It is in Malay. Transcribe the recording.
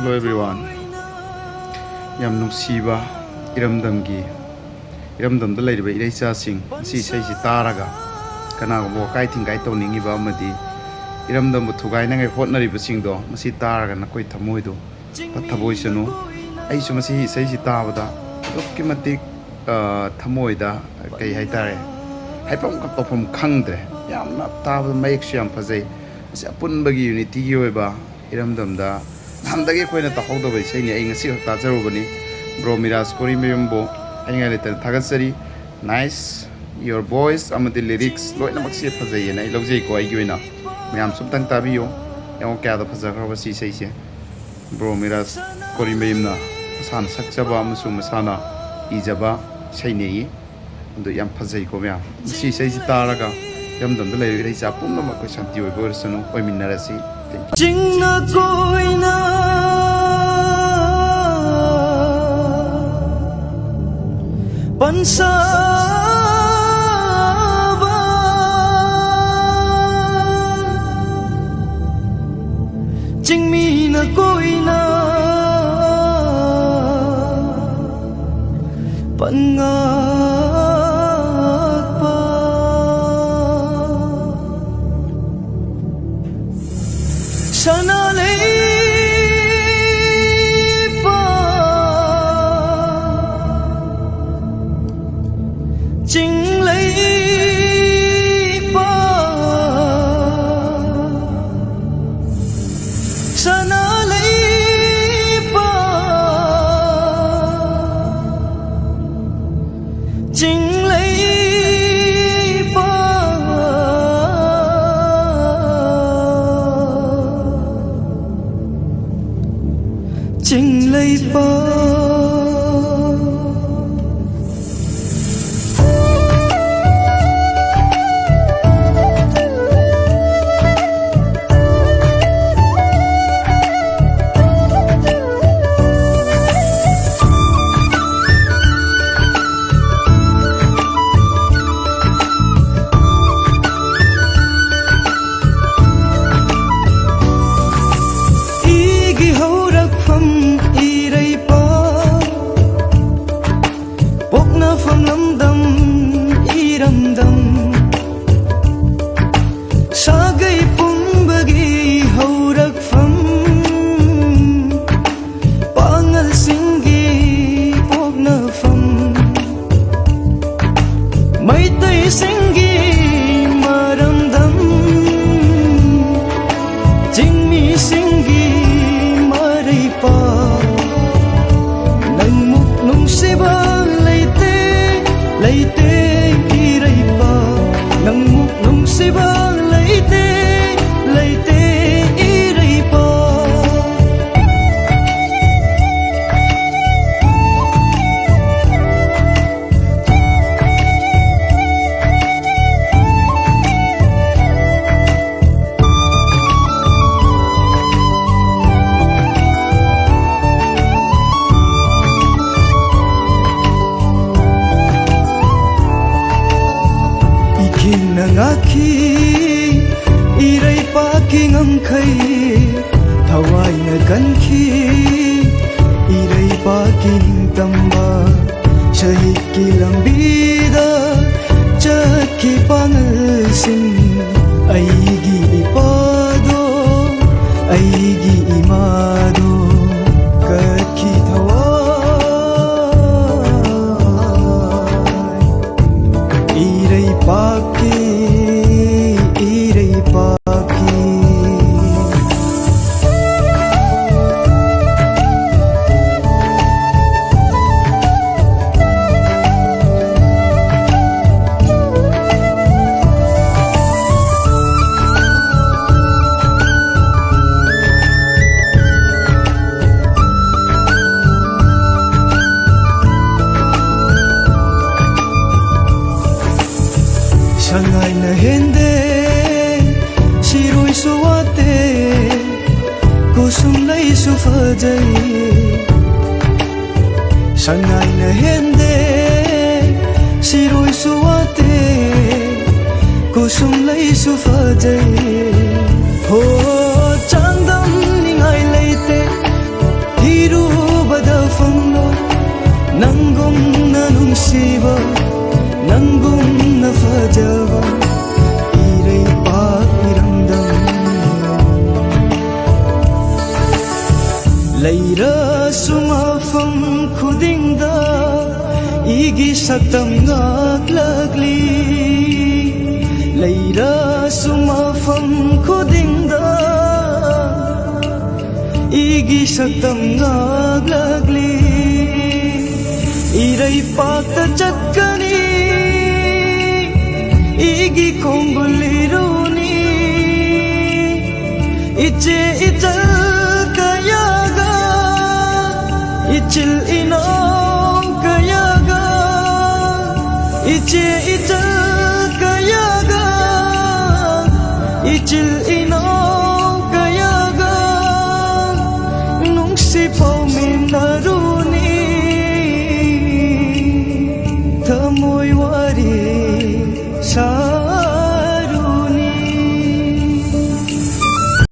Hello everyone. Yam nungsiba iramdamda leiriba ireicha sing si sei si taraga kana go kai thingai to ningi ba madi iramdam thugai nangai hotnari ba singdo masi taraga na koi thamoi do pathaboi sanu ai su masi sei si tabada ki matik thamoi da kai hai tare haipam ka tofam khangdre yamna tabada mayek su yam phajai asi apun bagi unity gi oiba iramdamda namdagi koina tahawda bai sei ni ai ngasi ta jaru bani bro Miraj kori membo ai ngai letter thagasari nice your voice amadi lyrics loina maksi phajai na ai lojei ko ai gi oina myam subtang tabiyo yang kya da phaja khaba si sei se bro Miraj kori memna sana sakjaba amusu masana ijaba sei nei ando yam phajai ko myam si sei si taraga yamdam da lei rei cha pumna ma ko shanti oi bor sanu oi minnarasi Jingna koina pansaba jingmina koina pangapa sanale Jing lấy ba sana lấy ba Jing lấy ba Jing lấy ba From London, Iramdam Sagai Pumbagi Haurak from Pangal Singi Pogna from Maitai Singi Maramdam Jingmi Singi Maripa Nangmuk Nung Siba Leite iraipa nangmuk nung siba leite iraipa Nangaki irai paki ngamkai thawai na kanki irai paki tamba shahid ki lambida chaki pangal sin aigi ipado aigi imado kaki thawai irai paki Sangai na hende siroi suwate kusum lai su fajai Sangai na hende siroi suwate kusum lai su fajai ho chandam ningai leite ꯅꯪꯒꯨꯝꯅ ꯅꯨꯡꯁꯤꯕ ꯅꯪꯒꯨꯝꯅ ꯐꯖꯕ 이래박 이름담 ꯂꯩꯔꯁꯨ ꯃꯐꯝ ꯈꯨꯗꯤꯡꯗ 이기 ꯁꯛꯇꯝ ꯉꯥꯛꯂꯛꯂꯤ ꯂꯩꯔꯁꯨ ꯃꯐꯝ ꯈꯨꯗꯤꯡꯗ 이기 ꯁꯛꯇꯝ ꯉꯥꯛꯂꯛꯂꯤ 이래박ꯇ ꯆꯠꯀꯅꯤ 이기 콩굴리루니 이제 이절 kayaga 이칠 이놈 kayaga 이제 이절 kayaga 이칠 이놈